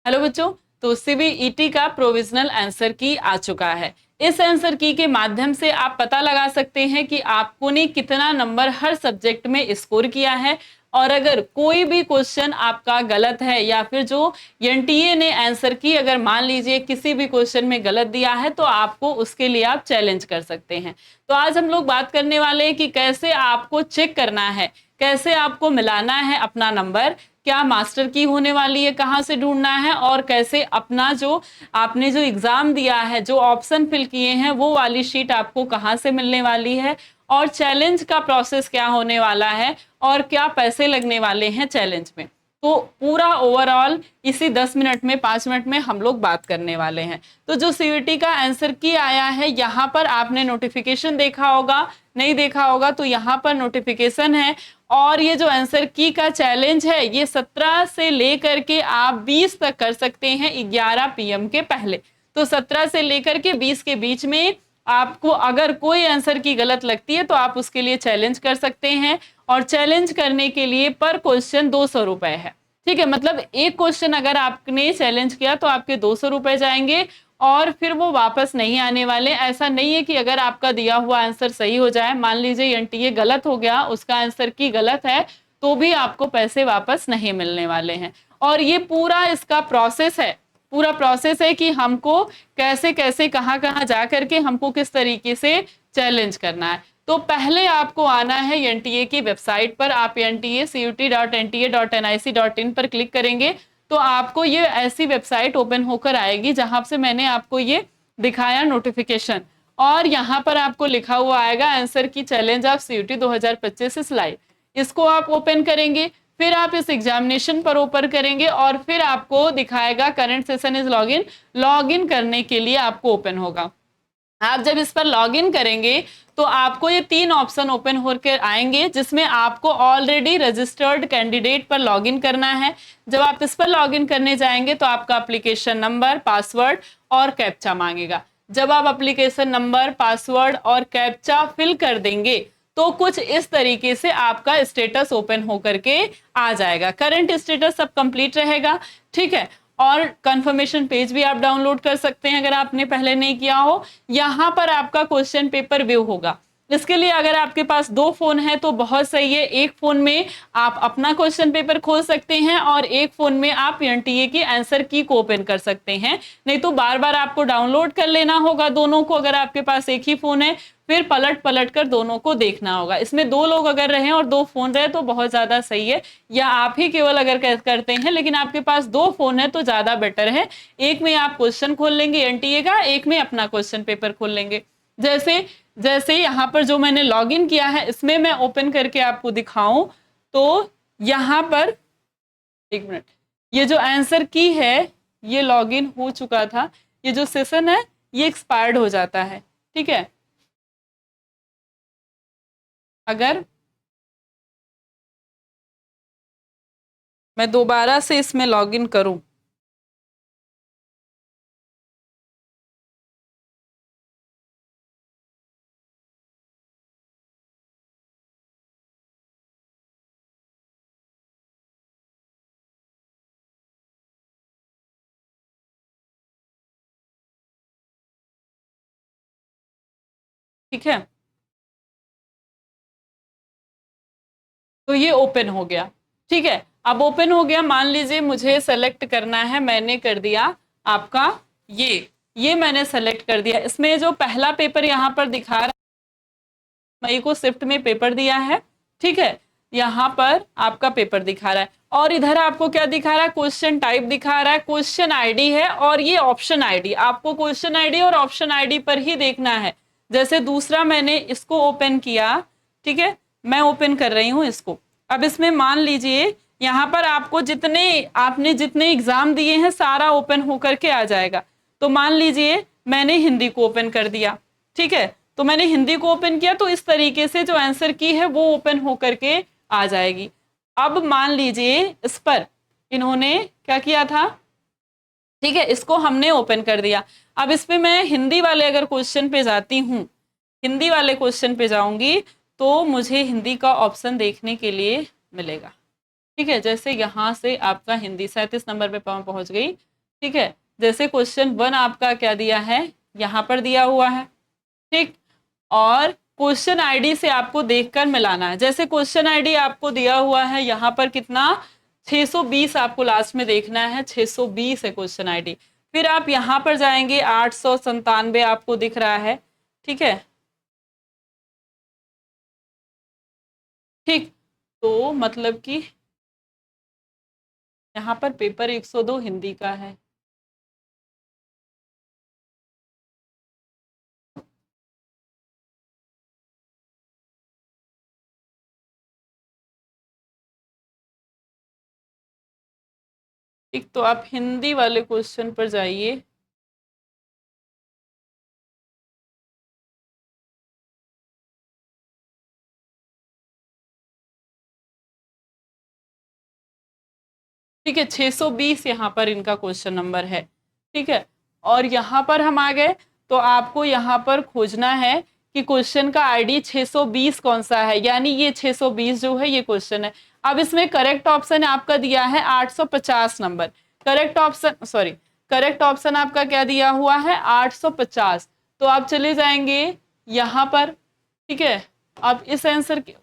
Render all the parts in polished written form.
Hello बच्चों, तो सीबीईटी का प्रोविजनल आंसर की आ चुका है। इस आंसर की के माध्यम से आप पता लगा सकते हैं कि आपको ने कितना नंबर हर सब्जेक्ट में स्कोर किया है। और अगर कोई भी क्वेश्चन आपका गलत है या फिर जो एनटीए ने आंसर की अगर मान लीजिए किसी भी क्वेश्चन में गलत दिया है तो आपको उसके लिए आप चैलेंज कर सकते हैं। तो आज हम लोग बात करने वाले हैं कि कैसे आपको चेक करना है, कैसे आपको मिलाना है अपना नंबर, क्या मास्टर की होने वाली है, कहाँ से ढूंढना है, और कैसे अपना जो आपने जो एग्जाम दिया है, जो ऑप्शन फिल किए हैं, वो वाली शीट आपको कहाँ से मिलने वाली है, और चैलेंज का प्रोसेस क्या होने वाला है, और क्या पैसे लगने वाले हैं चैलेंज में। तो पूरा ओवरऑल इसी 10 मिनट में 5 मिनट में हम लोग बात करने वाले हैं। तो जो सीयूटी का आंसर की आया है, यहाँ पर आपने नोटिफिकेशन देखा होगा, नहीं देखा होगा तो यहाँ पर नोटिफिकेशन है। और ये जो आंसर की का चैलेंज है ये 17 से लेकर के आप 20 तक कर सकते हैं 11 PM के पहले। तो 17 से लेकर के 20 के बीच में आपको अगर कोई आंसर की गलत लगती है तो आप उसके लिए चैलेंज कर सकते हैं। और चैलेंज करने के लिए पर क्वेश्चन 200 रुपए है। ठीक है, मतलब एक क्वेश्चन अगर आपने चैलेंज किया तो आपके 200 रुपए जाएंगे और फिर वो वापस नहीं आने वाले। ऐसा नहीं है कि अगर आपका दिया हुआ आंसर सही हो जाए, मान लीजिए एनटीए गलत हो गया, उसका आंसर की गलत है, तो भी आपको पैसे वापस नहीं मिलने वाले हैं। और ये पूरा इसका प्रोसेस है, पूरा प्रोसेस है कि हमको कैसे कैसे कहाँ कहाँ जा करके हमको किस तरीके से चैलेंज करना है। तो पहले आपको आना है एनटीए की वेबसाइट पर। आप nta.cut.nic.in पर क्लिक करेंगे तो आपको ये ऐसी वेबसाइट ओपन होकर आएगी जहां से मैंने आपको ये दिखाया नोटिफिकेशन। और यहाँ पर आपको लिखा हुआ आएगा आंसर की चैलेंज ऑफ सीयूटी 2025 इस लाइव। इसको आप ओपन करेंगे, फिर आप इस एग्जामिनेशन पर ओपन करेंगे और फिर आपको दिखाएगा current session is login. Login करने के लिए आपको ओपन होगा। आप जब इस पर लॉगिन करेंगे तो आपको ये 3 ऑप्शन ओपन होकर आएंगे जिसमें आपको ऑलरेडी रजिस्टर्ड कैंडिडेट पर लॉगिन करना है। जब आप इस पर लॉगिन करने जाएंगे तो आपका एप्लीकेशन नंबर, पासवर्ड और कैप्चा मांगेगा। जब आप एप्लीकेशन नंबर, पासवर्ड और कैप्चा फिल कर देंगे तो कुछ इस तरीके से आपका स्टेटस ओपन होकर के आ जाएगा। करंट स्टेटस सब कंप्लीट रहेगा। ठीक है, और कंफर्मेशन पेज भी आप डाउनलोड कर सकते हैं अगर आपने पहले नहीं किया हो। यहाँ पर आपका क्वेश्चन पेपर व्यू होगा। इसके लिए अगर आपके पास 2 फोन है तो बहुत सही है। एक फोन में आप अपना क्वेश्चन पेपर खोल सकते हैं और एक फोन में आप एनटीए की आंसर की को ओपन कर सकते हैं। नहीं तो बार बार आपको डाउनलोड कर लेना होगा दोनों को, अगर आपके पास एक ही फोन है फिर पलट पलट कर दोनों को देखना होगा। इसमें 2 लोग अगर रहे और 2 फोन रहे तो बहुत ज्यादा सही है, या आप ही केवल अगर करते हैं लेकिन आपके पास 2 फोन है तो ज्यादा बेटर है। एक में आप क्वेश्चन खोल लेंगे एनटीए का, एक में अपना क्वेश्चन पेपर खोल लेंगे। जैसे जैसे यहाँ पर जो मैंने लॉगिन किया है इसमें मैं ओपन करके आपको दिखाऊं तो यहाँ पर 1 मिनट, ये जो आंसर की है ये लॉगिन हो चुका था। ये जो सेशन है ये एक्सपायर्ड हो जाता है। ठीक है, अगर मैं दोबारा से इसमें लॉगिन करूं ठीक है, तो ये ओपन हो गया। ठीक है, अब ओपन हो गया, मान लीजिए मुझे सेलेक्ट करना है, मैंने कर दिया आपका ये मैंने सेलेक्ट कर दिया। इसमें जो पहला पेपर यहाँ पर दिखा रहा है, मई को शिफ्ट में पेपर दिया है। ठीक है, यहाँ पर आपका पेपर दिखा रहा है और इधर आपको क्या दिखा रहा है, क्वेश्चन टाइप दिखा रहा है, क्वेश्चन आईडी है और ये ऑप्शन आईडी। आपको क्वेश्चन आईडी और ऑप्शन आईडी पर ही देखना है। जैसे दूसरा मैंने इसको ओपन किया, ठीक है, मैं ओपन कर रही हूं इसको। अब इसमें मान लीजिए यहाँ पर आपको आपने जितने एग्जाम दिए हैं सारा ओपन होकर के आ जाएगा। तो मान लीजिए मैंने हिंदी को ओपन कर दिया। ठीक है, तो मैंने हिंदी को ओपन किया तो इस तरीके से जो आंसर की है वो ओपन होकर के आ जाएगी। अब मान लीजिए इस पर इन्होंने क्या किया था, ठीक है, इसको हमने ओपन कर दिया। अब इस पे मैं हिंदी वाले अगर क्वेश्चन पे जाती हूँ, हिंदी वाले क्वेश्चन पे जाऊंगी तो मुझे हिंदी का ऑप्शन देखने के लिए मिलेगा। ठीक है, जैसे यहाँ से आपका हिंदी 37 नंबर पे पहुंच गई ठीक है, जैसे क्वेश्चन 1 आपका क्या दिया है, यहाँ पर दिया हुआ है। ठीक, और क्वेश्चन आईडी से आपको देखकर मिलाना है। जैसे क्वेश्चन आईडी आपको दिया हुआ है यहाँ पर कितना, 620 आपको लास्ट में देखना है, 620 है क्वेश्चन आईडी। फिर आप यहाँ पर जाएंगे, 897 आपको दिख रहा है। ठीक है, ठीक, तो मतलब कि यहाँ पर पेपर 102 हिंदी का है। ठीक, तो आप हिंदी वाले क्वेश्चन पर जाइए। ठीक है, 620 यहाँ पर इनका क्वेश्चन नंबर है। ठीक है, और यहाँ पर हम आ गए, तो आपको यहाँ पर खोजना है कि क्वेश्चन का आईडी 620 कौन सा है, यानी ये 620 जो है ये क्वेश्चन है। अब इसमें करेक्ट ऑप्शन आपका दिया है 850 number. Correct option, sorry, correct option आपका क्या दिया हुआ है, 850। तो आप चले जाएंगे यहाँ पर। ठीक है, अब इस आंसर की,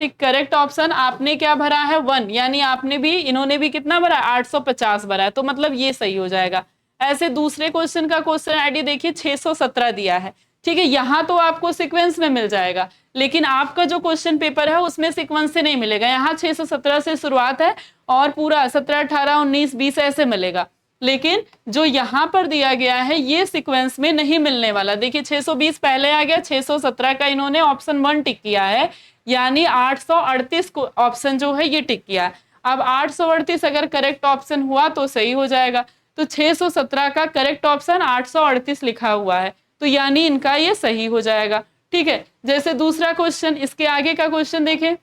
ठीक, करेक्ट ऑप्शन आपने क्या भरा है, 1, यानी आपने भी, इन्होंने भी कितना भरा, 850 भरा है, तो मतलब ये सही हो जाएगा। ऐसे दूसरे क्वेश्चन का क्वेश्चन आईडी देखिए 617 दिया है। ठीक है, यहाँ तो आपको सीक्वेंस में मिल जाएगा, लेकिन आपका जो क्वेश्चन पेपर है उसमें सीक्वेंस से नहीं मिलेगा। यहाँ 617 से शुरुआत है और पूरा 17, 18, 19, 20 ऐसे मिलेगा, लेकिन जो यहाँ पर दिया गया है ये सीक्वेंस में नहीं मिलने वाला। देखिए 620 पहले आ गया, 617 का इन्होंने ऑप्शन 1 टिक किया है, यानी 838 को ऑप्शन जो है ये टिक किया है। अब 838 अगर करेक्ट ऑप्शन हुआ तो सही हो जाएगा, तो 617 का करेक्ट ऑप्शन 838 लिखा हुआ है, तो यानी इनका ये सही हो जाएगा। ठीक है, जैसे दूसरा क्वेश्चन, इसके आगे का क्वेश्चन देखें।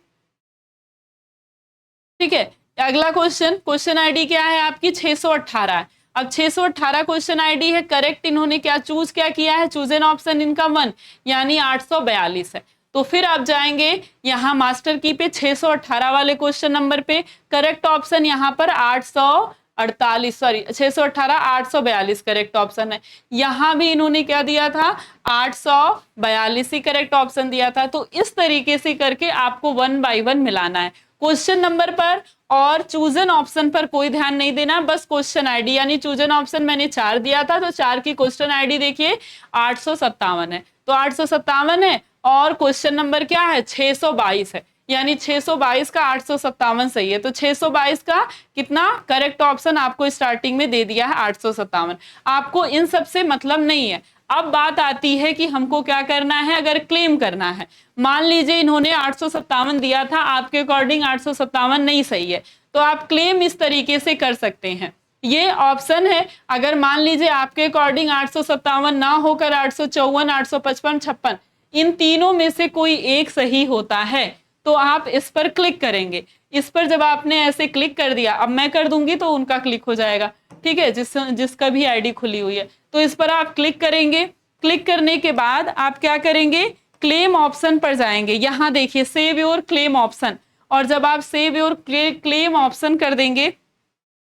ठीक है, अगला क्वेश्चन, क्वेश्चन आईडी क्या है आपकी, 618 है। अब 618 क्वेश्चन आईडी है, करेक्ट इन्होंने क्या चूज क्या किया है, चूज एन ऑप्शन इनका 1, यानी 842 है। तो फिर आप जाएंगे यहाँ मास्टर की पे 618 वाले क्वेश्चन नंबर पे, करेक्ट ऑप्शन यहाँ पर 848, सॉरी 618, 842 करेक्ट ऑप्शन है। यहाँ भी इन्होंने क्या दिया था, 842 ही करेक्ट ऑप्शन दिया था। तो इस तरीके से करके आपको 1 बाय 1 मिलाना है, क्वेश्चन नंबर पर और चूजन ऑप्शन पर कोई ध्यान नहीं देना, बस क्वेश्चन आईडी, यानी चूजन ऑप्शन मैंने 4 दिया था, तो 4 की क्वेश्चन आईडी देखिए 857 है, तो 857 है, और क्वेश्चन नंबर क्या है, 622 है, यानी 622 का 857 सही है। तो 622 का कितना करेक्ट ऑप्शन आपको स्टार्टिंग में दे दिया है, 857। आपको इन सब से मतलब नहीं है। अब बात आती है कि हमको क्या करना है, अगर क्लेम करना है। मान लीजिए इन्होंने 857 दिया था, आपके अकॉर्डिंग 857 नहीं सही है, तो आप क्लेम इस तरीके से कर सकते हैं। ये ऑप्शन है, अगर मान लीजिए आपके अकॉर्डिंग 857 ना होकर 854, 855, 56 इन तीनों में से कोई एक सही होता है, तो आप इस पर क्लिक करेंगे। इस पर जब आपने ऐसे क्लिक कर दिया, अब मैं कर दूंगी तो उनका क्लिक हो जाएगा। ठीक है, जिसका भी आईडी खुली हुई है, तो इस पर आप क्लिक करेंगे। क्लिक करने के बाद आप क्या करेंगे, क्लेम ऑप्शन पर जाएंगे। यहाँ देखिए सेव योर क्लेम ऑप्शन, और जब आप सेव योर क्लेम ऑप्शन कर देंगे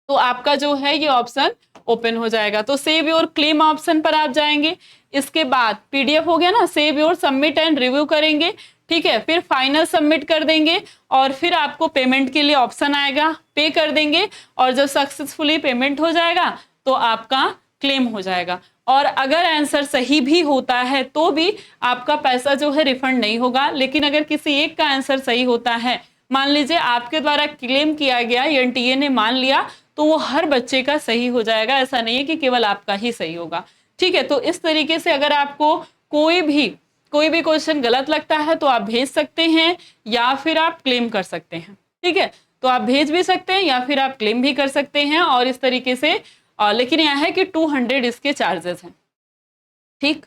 तो आपका जो है ये ऑप्शन ओपन हो जाएगा। तो सेव योर क्लेम ऑप्शन पर आप जाएंगे। इसके बाद पीडीएफ हो गया ना, save your, submit and review करेंगे। ठीक है, फिर फाइनल सबमिट कर देंगे, और फिर आपको पेमेंट के लिए ऑप्शन आएगा, पे कर देंगे, और जब सक्सेसफुली पेमेंट हो जाएगा तो आपका क्लेम हो जाएगा। और अगर आंसर सही भी होता है तो भी आपका पैसा जो है रिफंड नहीं होगा, लेकिन अगर किसी एक का आंसर सही होता है, मान लीजिए आपके द्वारा क्लेम किया गया, एनटीए ने मान लिया, तो वो हर बच्चे का सही हो जाएगा। ऐसा नहीं है कि केवल आपका ही सही होगा। ठीक है, तो इस तरीके से अगर आपको कोई भी क्वेश्चन गलत लगता है तो आप भेज सकते हैं, या फिर आप क्लेम कर सकते हैं। ठीक है, तो आप भेज भी सकते हैं या फिर आप क्लेम भी कर सकते हैं, और इस तरीके से लेकिन यह है कि 200 इसके चार्जेस हैं। ठीक।